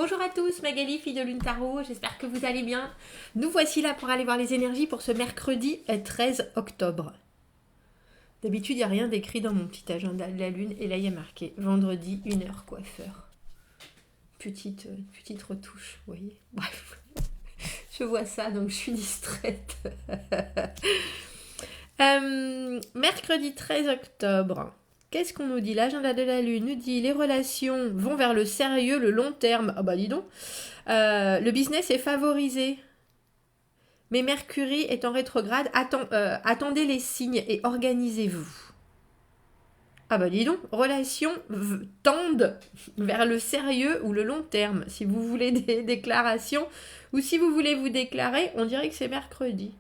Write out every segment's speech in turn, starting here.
Bonjour à tous, Magali, fille de Lune Tarot, j'espère que vous allez bien. Nous voici là pour aller voir les énergies pour ce mercredi 13 octobre. D'habitude, il n'y a rien d'écrit dans mon petit agenda de la Lune et là il y a marqué vendredi 1h coiffeur. Petite retouche, vous voyez. Bref, je vois ça donc je suis distraite. Mercredi 13 octobre. Qu'est-ce qu'on nous dit? L'agenda de la Lune nous dit les relations vont vers le sérieux, le long terme. Ah bah dis donc. Le business est favorisé. Mais Mercure est en rétrograde. Attendez les signes et organisez-vous. Ah bah dis donc. Relations tendent vers le sérieux ou le long terme. Si vous voulez des déclarations ou si vous voulez vous déclarer, on dirait que c'est mercredi.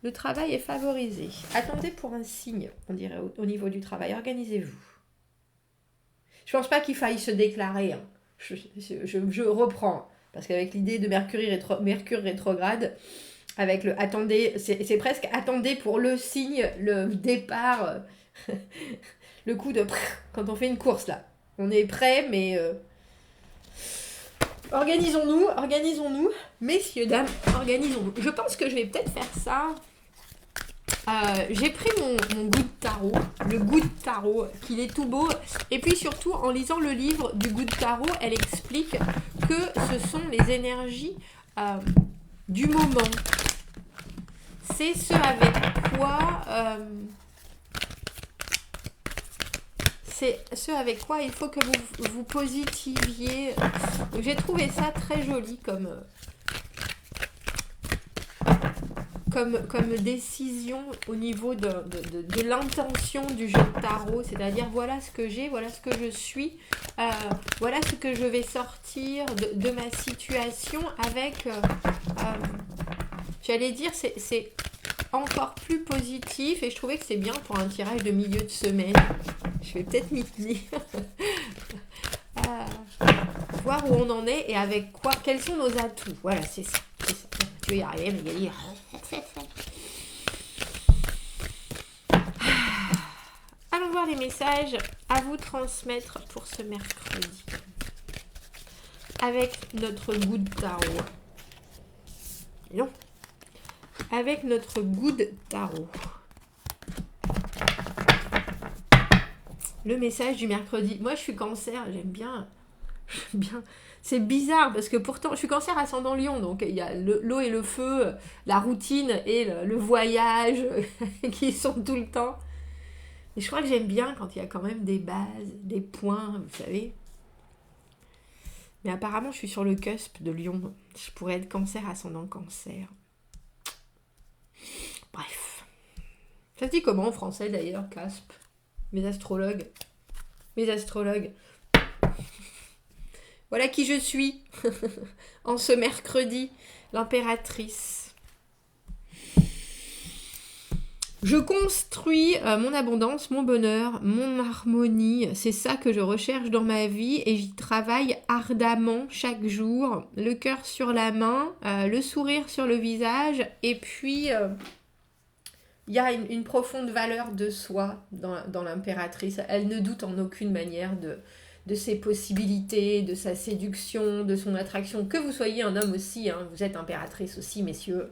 Le travail est favorisé. Attendez pour un signe, on dirait, au niveau du travail. Organisez-vous. Je pense pas qu'il faille se déclarer. Hein. Je reprends. Parce qu'avec l'idée de Mercure rétrograde, avec le attendez, c'est presque attendez pour le signe, le départ, le coup de quand on fait une course là. On est prêt, mais organisons-nous, messieurs, dames, organisons-nous. Je pense que je vais peut-être faire ça. J'ai pris mon goût de tarot, le goût de tarot, qu'il est tout beau. Et puis surtout, en lisant le livre du goût de tarot, elle explique que ce sont les énergies du moment. C'est ce avec quoi... c'est ce avec quoi il faut que vous positiviez. Donc, j'ai trouvé ça très joli comme décision au niveau de l'intention du jeu de tarot, c'est-à-dire voilà ce que j'ai, voilà ce que je suis, voilà ce que je vais sortir de ma situation avec, j'allais dire, c'est encore plus positif et je trouvais que c'est bien pour un tirage de milieu de semaine. Je vais peut-être m'y tenir. Voir où on en est et avec quoi, quels sont nos atouts. Voilà, c'est ça. Tu vas y arriver, Magali. Allons voir les messages à vous transmettre pour ce mercredi. Avec notre goût de tarot. Non. Avec notre goût de tarot. Le message du mercredi. Moi, je suis cancer, j'aime bien. C'est bizarre parce que pourtant, je suis cancer ascendant lion, donc il y a l'eau et le feu, la routine et le voyage qui sont tout le temps. Et je crois que j'aime bien quand il y a quand même des bases, des points, vous savez. Mais apparemment, je suis sur le cusp de lion. Je pourrais être cancer ascendant cancer. Bref. Ça se dit comment en français d'ailleurs, cusp? Mes astrologues. Voilà qui je suis en ce mercredi, l'impératrice. Je construis mon abondance, mon bonheur, mon harmonie. C'est ça que je recherche dans ma vie et j'y travaille ardemment chaque jour. Le cœur sur la main, le sourire sur le visage et puis... il y a une profonde valeur de soi dans l'impératrice. Elle ne doute en aucune manière de ses possibilités, de sa séduction, de son attraction. Que vous soyez un homme aussi, hein, vous êtes impératrice aussi, messieurs.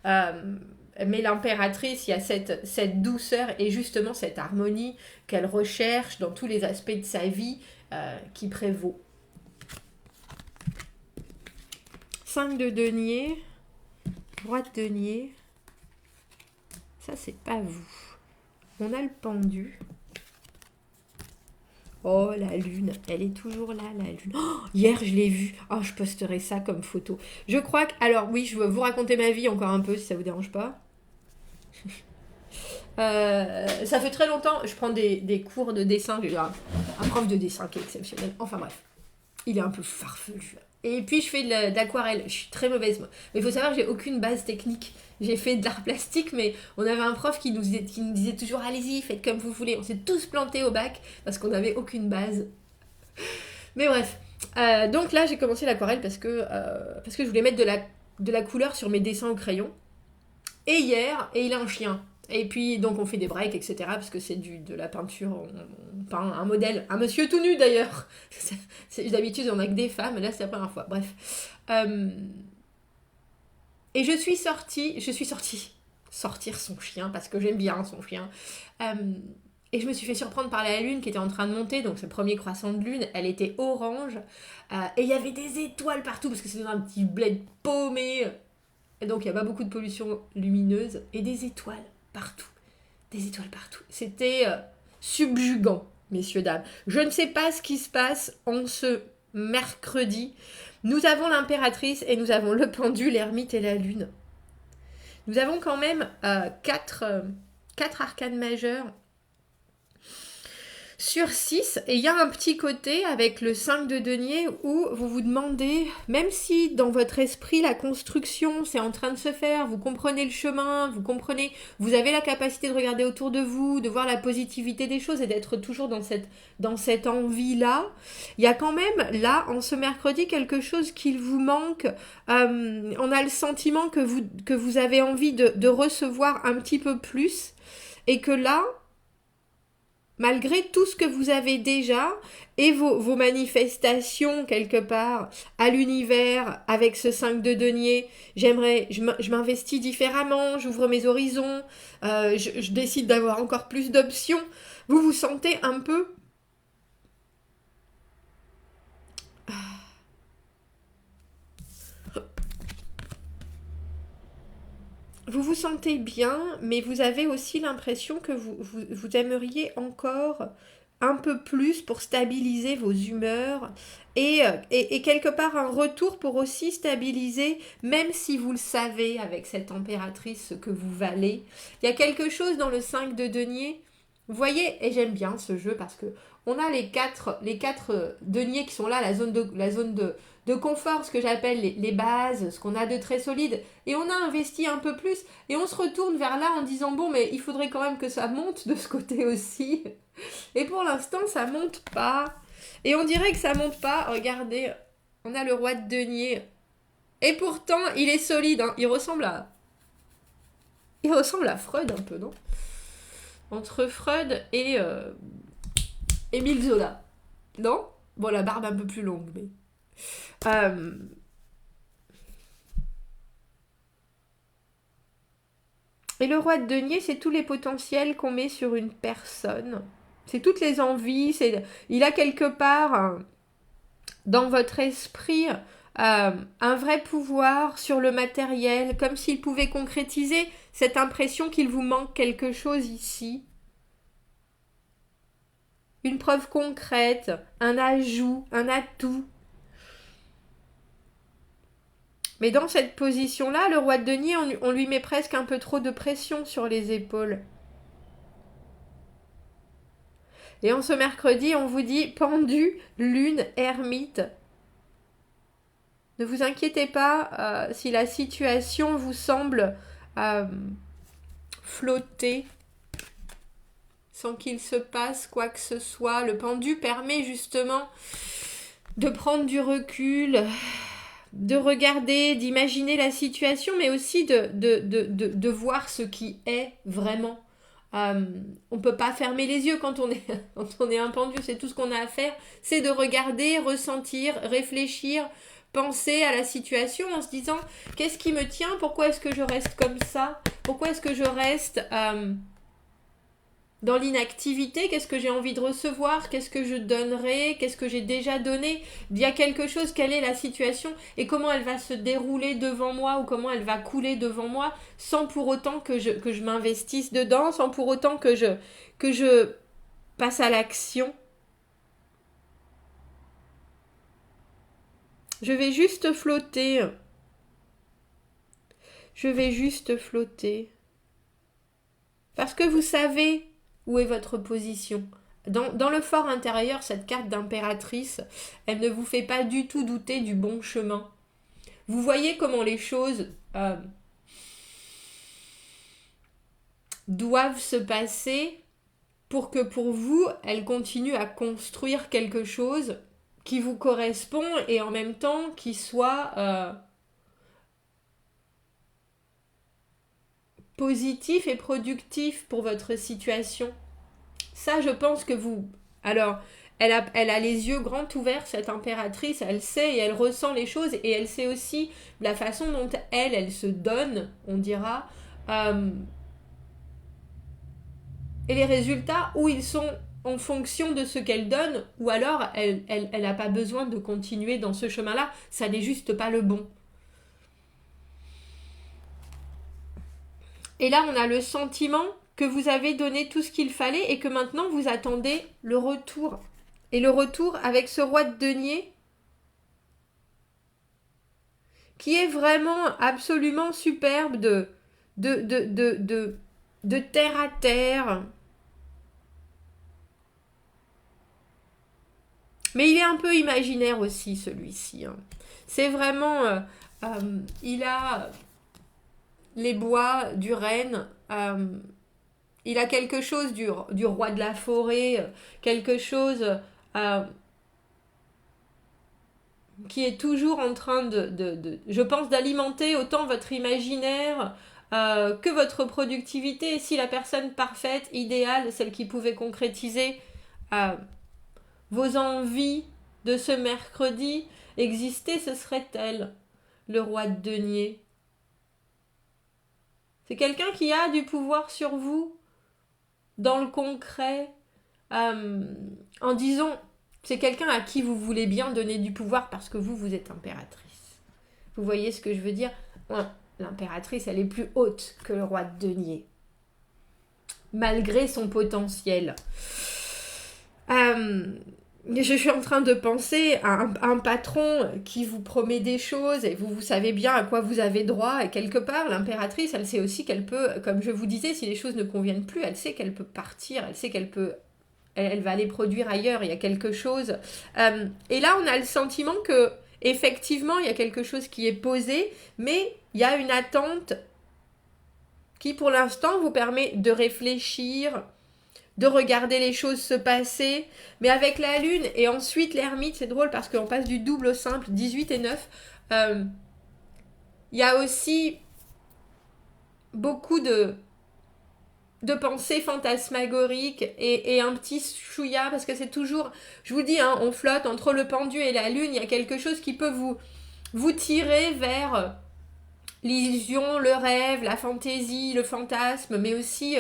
Mais l'impératrice, il y a cette douceur et justement cette harmonie qu'elle recherche dans tous les aspects de sa vie qui prévaut. 5 de denier, roi de denier. Ça, c'est pas vous. On a le pendu. Oh, la lune. Elle est toujours là, la lune. Oh, hier, je l'ai vue. Oh, je posterai ça comme photo. Je crois que... Alors, oui, je vais vous raconter ma vie encore un peu, si ça vous dérange pas. Ça fait très longtemps. Je prends des cours de dessin. J'ai un prof de dessin qui est exceptionnel. Enfin, bref. Il est un peu farfelu. Et puis, je fais de l'aquarelle. Je suis très mauvaise, moi. Mais il faut savoir que j'ai aucune base technique. J'ai fait de l'art plastique, mais on avait un prof qui nous disait toujours « Allez-y, faites comme vous voulez ». On s'est tous plantés au bac parce qu'on n'avait aucune base. Mais bref. Donc là, j'ai commencé l'aquarelle parce que je voulais mettre de la couleur sur mes dessins au crayon. Et hier, et il a un chien. Et puis, donc, on fait des breaks, etc. Parce que c'est de la peinture. On peint un modèle. Un monsieur tout nu, d'ailleurs. D'habitude, on n'a que des femmes. Là, c'est la première fois. Bref. Et je suis sortie. Sortir son chien, parce que j'aime bien son chien. Et je me suis fait surprendre par la lune qui était en train de monter. Donc, ce premier croissant de lune, elle était orange. Et il y avait des étoiles partout. Parce que c'est dans un petit bled paumé. Et donc, il n'y a pas beaucoup de pollution lumineuse. Et des étoiles partout. Des étoiles partout. C'était subjugant, messieurs, dames. Je ne sais pas ce qui se passe en ce mercredi. Nous avons l'impératrice et nous avons le pendule, l'ermite et la lune. Nous avons quand même quatre arcanes majeures sur 6. Et il y a un petit côté avec le 5 de denier où vous vous demandez, même si dans votre esprit la construction c'est en train de se faire, vous comprenez le chemin, vous avez la capacité de regarder autour de vous, de voir la positivité des choses et d'être toujours dans cette envie-là, il y a quand même là, en ce mercredi, quelque chose qu'il vous manque. On a le sentiment que vous avez envie de recevoir un petit peu plus et que là, malgré tout ce que vous avez déjà et vos manifestations quelque part à l'univers avec ce 5 de denier, je m'investis différemment, j'ouvre mes horizons, je décide d'avoir encore plus d'options. Vous vous sentez un peu... Vous vous sentez bien, mais vous avez aussi l'impression que vous aimeriez encore un peu plus pour stabiliser vos humeurs et quelque part un retour pour aussi stabiliser, même si vous le savez avec cette températrice ce que vous valez. Il y a quelque chose dans le 5 de denier. Vous voyez, et j'aime bien ce jeu parce que on a les quatre deniers qui sont là, la zone de confort, ce que j'appelle les bases, ce qu'on a de très solide, et on a investi un peu plus, et on se retourne vers là en disant, bon, mais il faudrait quand même que ça monte de ce côté aussi. Et pour l'instant, ça monte pas. Et on dirait que ça monte pas. Regardez, on a le roi de denier. Et pourtant, il est solide, hein. Il ressemble à Freud un peu, non? Entre Freud et Émile Zola. Non? Bon, la barbe un peu plus longue, mais... Et le roi de denier, c'est tous les potentiels qu'on met sur une personne. C'est toutes les envies. Il a quelque part dans votre esprit un vrai pouvoir sur le matériel, comme s'il pouvait concrétiser cette impression qu'il vous manque quelque chose ici. Une preuve concrète, un ajout, un atout. Mais dans cette position-là, le roi de denier, on lui met presque un peu trop de pression sur les épaules. Et en ce mercredi, on vous dit pendu, lune, ermite. Ne vous inquiétez pas si la situation vous semble flotter sans qu'il se passe quoi que ce soit. Le pendu permet justement de prendre du recul, de regarder, d'imaginer la situation, mais aussi de voir ce qui est vraiment. On peut pas fermer les yeux quand on est un pendu, c'est tout ce qu'on a à faire, c'est de regarder, ressentir, réfléchir, penser à la situation en se disant qu'est-ce qui me tient, pourquoi est-ce que je reste comme ça, pourquoi est-ce que je reste dans l'inactivité, qu'est-ce que j'ai envie de recevoir, qu'est-ce que je donnerai, qu'est-ce que j'ai déjà donné, il y a quelque chose, quelle est la situation et comment elle va se dérouler devant moi ou comment elle va couler devant moi sans pour autant que je m'investisse dedans, sans pour autant que je passe à l'action. Je vais juste flotter. Je vais juste flotter. Parce que vous savez où est votre position. Dans le fort intérieur, cette carte d'impératrice, elle ne vous fait pas du tout douter du bon chemin. Vous voyez comment les choses doivent se passer pour que pour vous, elles continuent à construire quelque chose qui vous correspond et en même temps qui soit positif et productif pour votre situation. Ça, je pense que vous... Alors, elle a les yeux grands ouverts, cette impératrice, elle sait et elle ressent les choses, et elle sait aussi la façon dont elle se donne, on dira, et les résultats où ils sont en fonction de ce qu'elle donne, ou alors elle n'a pas besoin de continuer dans ce chemin-là, ça n'est juste pas le bon. Et là, on a le sentiment que vous avez donné tout ce qu'il fallait et que maintenant vous attendez le retour. Et le retour avec ce roi de denier qui est vraiment absolument superbe de terre à terre. Mais il est un peu imaginaire aussi, celui-ci. Hein. C'est vraiment... il a les bois du renne. Il a quelque chose du roi de la forêt. Quelque chose qui est toujours en train je pense, d'alimenter autant votre imaginaire que votre productivité. Et si la personne parfaite, idéale, celle qui pouvait concrétiser... vos envies de ce mercredi exister, ce serait elle, le roi de denier. C'est quelqu'un qui a du pouvoir sur vous, dans le concret, en disant, c'est quelqu'un à qui vous voulez bien donner du pouvoir parce que vous êtes impératrice. Vous voyez ce que je veux dire ? L'impératrice, elle est plus haute que le roi de denier, malgré son potentiel. Je suis en train de penser à un patron qui vous promet des choses et vous savez bien à quoi vous avez droit. Et quelque part, l'impératrice, elle sait aussi qu'elle peut, comme je vous disais, si les choses ne conviennent plus, elle sait qu'elle peut partir, elle sait qu'elle peut... Elle va aller produire ailleurs, il y a quelque chose. Et là, on a le sentiment que, effectivement, il y a quelque chose qui est posé, mais il y a une attente qui, pour l'instant, vous permet de réfléchir, de regarder les choses se passer, mais avec la lune et ensuite l'ermite, c'est drôle parce qu'on passe du double au simple, 18 et 9, il y a aussi beaucoup de pensées fantasmagoriques et un petit chouïa, parce que c'est toujours, je vous dis, hein, on flotte entre le pendu et la lune, il y a quelque chose qui peut vous tirer vers l'illusion, le rêve, la fantaisie, le fantasme, mais aussi...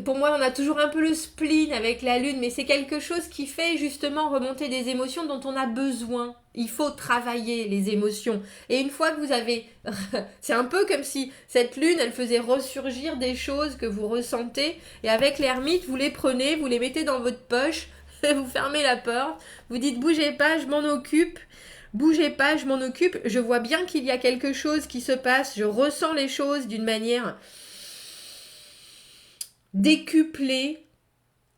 pour moi, on a toujours un peu le spleen avec la lune, mais c'est quelque chose qui fait justement remonter des émotions dont on a besoin. Il faut travailler les émotions. Et une fois que vous avez... c'est un peu comme si cette lune, elle faisait ressurgir des choses que vous ressentez. Et avec l'ermite, vous les prenez, vous les mettez dans votre poche, vous fermez la porte, vous dites « bougez pas, je m'en occupe ». Bougez pas, je m'en occupe. Je vois bien qu'il y a quelque chose qui se passe. Je ressens les choses d'une manière... décuplé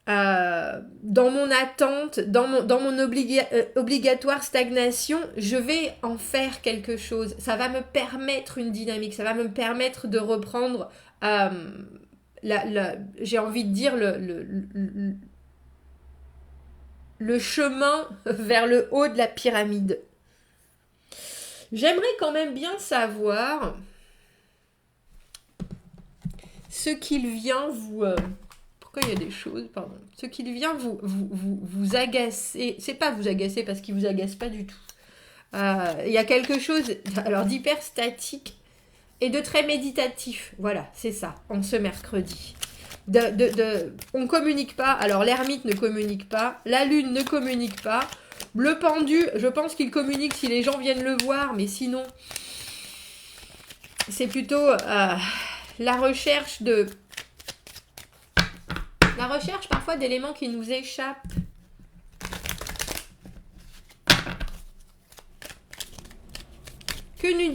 dans mon attente, dans mon obligatoire stagnation, je vais en faire quelque chose. Ça va me permettre une dynamique, ça va me permettre de reprendre, j'ai envie de dire, le chemin vers le haut de la pyramide. J'aimerais quand même bien savoir... ce qu'il vient vous... pourquoi il y a des choses, pardon. Ce qu'il vient vous agacer. C'est pas vous agacer parce qu'il vous agace pas du tout. Il y a quelque chose alors d'hyper statique et de très méditatif. Voilà, c'est ça, en ce mercredi. On communique pas. Alors l'ermite ne communique pas. La lune ne communique pas. Le pendu, je pense qu'il communique si les gens viennent le voir. Mais sinon, c'est plutôt... la recherche parfois d'éléments qui nous échappent. Que nous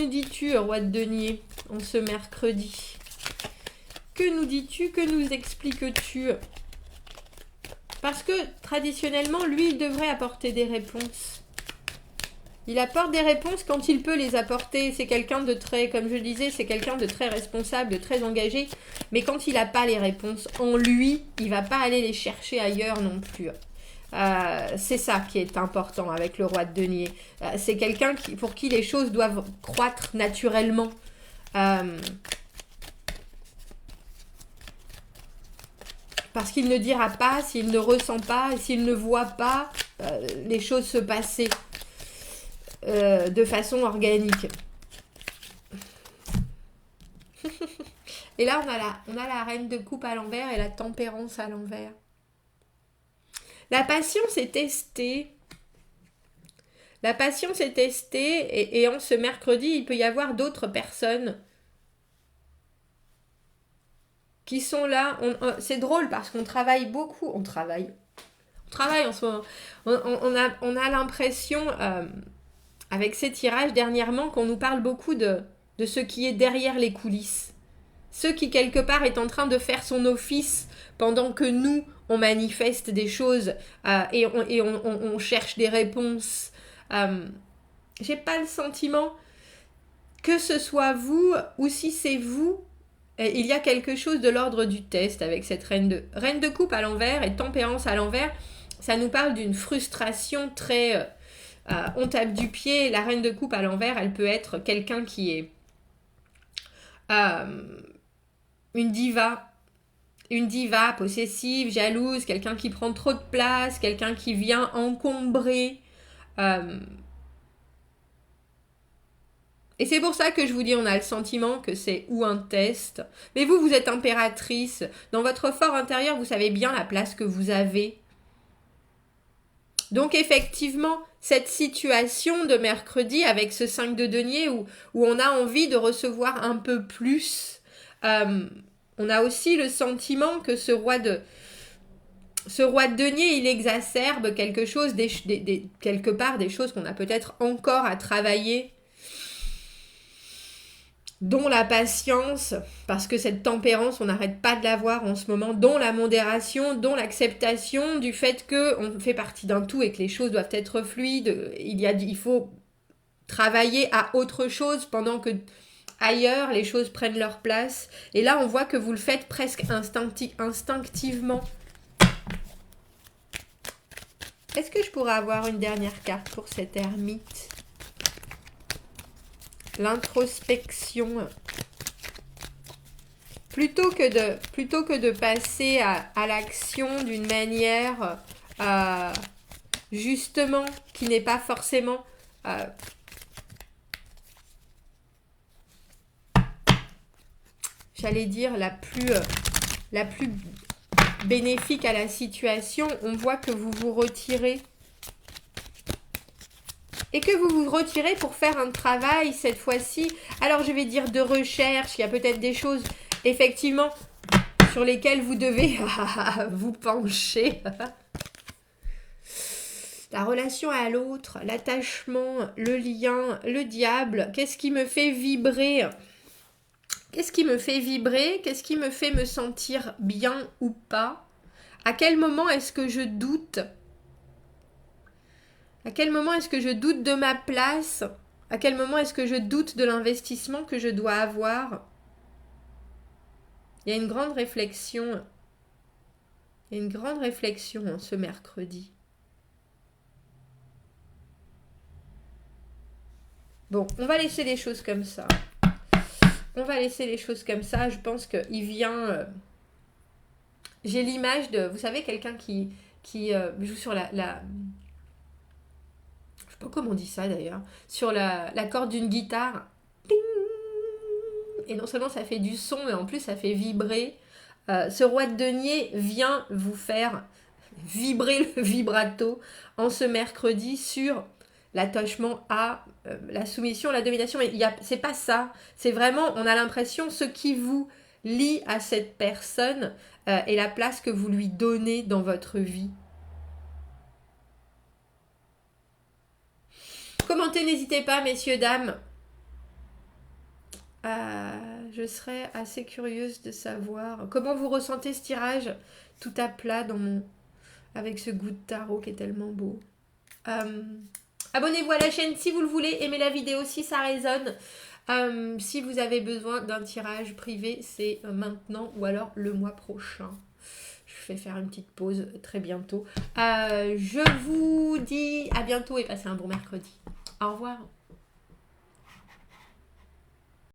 dis-tu, roi de denier, en ce mercredi? Que nous dis-tu? Que nous expliques-tu? Parce que, traditionnellement, lui, il devrait apporter des réponses. Il apporte des réponses quand il peut les apporter. C'est quelqu'un de très, comme je le disais, c'est quelqu'un de très responsable, de très engagé. Mais quand il n'a pas les réponses en lui, il ne va pas aller les chercher ailleurs non plus. C'est ça qui est important avec le roi de denier. C'est quelqu'un pour qui les choses doivent croître naturellement. Parce qu'il ne dira pas, s'il ne ressent pas, s'il ne voit pas les choses se passer de façon organique. Et là, on a la reine de coupe à l'envers et la tempérance à l'envers. La patience est testée. La patience est testée et en ce mercredi, il peut y avoir d'autres personnes qui sont là. C'est drôle parce qu'on travaille beaucoup. On travaille en ce moment. On a l'impression, avec ces tirages dernièrement, qu'on nous parle beaucoup de ce qui est derrière les coulisses. Ce qui, quelque part, est en train de faire son office pendant que nous, on manifeste des choses et on cherche des réponses. J'ai pas le sentiment que ce soit vous ou si c'est vous, il y a quelque chose de l'ordre du test avec cette reine de coupe à l'envers et tempérance à l'envers. Ça nous parle d'une frustration très... on tape du pied. La reine de coupe à l'envers, elle peut être quelqu'un qui est... une diva possessive, jalouse, quelqu'un qui prend trop de place, quelqu'un qui vient encombrer. Et c'est pour ça que je vous dis, on a le sentiment que c'est ou un test. Mais vous êtes impératrice. Dans votre fort intérieur, vous savez bien la place que vous avez. Donc effectivement, cette situation de mercredi avec ce 5 de denier où on a envie de recevoir un peu plus, on a aussi le sentiment que ce roi de denier, il exacerbe quelque chose, quelque part des choses qu'on a peut-être encore à travailler, dont la patience, parce que cette tempérance, on n'arrête pas de la voir en ce moment, dont la modération, dont l'acceptation du fait qu'on fait partie d'un tout et que les choses doivent être fluides. Il faut travailler à autre chose pendant que ailleurs, les choses prennent leur place. Et là, on voit que vous le faites presque instinctivement. Est-ce que je pourrais avoir une dernière carte pour cette ermite ? L'introspection. Plutôt que de passer à l'action d'une manière justement qui n'est pas forcément j'allais dire la plus bénéfique à la situation, on voit que vous vous retirez. Et que vous vous retirez pour faire un travail, cette fois-ci, alors je vais dire de recherche, il y a peut-être des choses, effectivement, sur lesquelles vous devez vous pencher. La relation à l'autre, l'attachement, le lien, le diable, qu'est-ce qui me fait vibrer ? Qu'est-ce qui me fait vibrer ? Qu'est-ce qui me fait me sentir bien ou pas ? À quel moment est-ce que je doute ? À quel moment est-ce que je doute de ma place ? À quel moment est-ce que je doute de l'investissement que je dois avoir ? Il y a une grande réflexion. Il y a une grande réflexion ce mercredi. Bon, on va laisser les choses comme ça. Je pense qu'il vient... J'ai l'image de... Vous savez, quelqu'un qui joue sur la... Je sais pas comment on dit ça d'ailleurs. Sur la corde d'une guitare. Et non seulement ça fait du son, mais en plus ça fait vibrer. Ce roi de denier vient vous faire vibrer le vibrato en ce mercredi sur l'attachement à la soumission, la domination. Mais c'est pas ça. C'est vraiment, on a l'impression, ce qui vous lie à cette personne et la place que vous lui donnez dans votre vie. Commentez, n'hésitez pas, messieurs, dames. Je serais assez curieuse de savoir comment vous ressentez ce tirage tout à plat avec ce goût de tarot qui est tellement beau. Abonnez-vous à la chaîne si vous le voulez, aimez la vidéo si ça résonne. Si vous avez besoin d'un tirage privé, c'est maintenant ou alors le mois prochain. Je vais faire une petite pause très bientôt. Je vous dis à bientôt et passez un bon mercredi. Au revoir.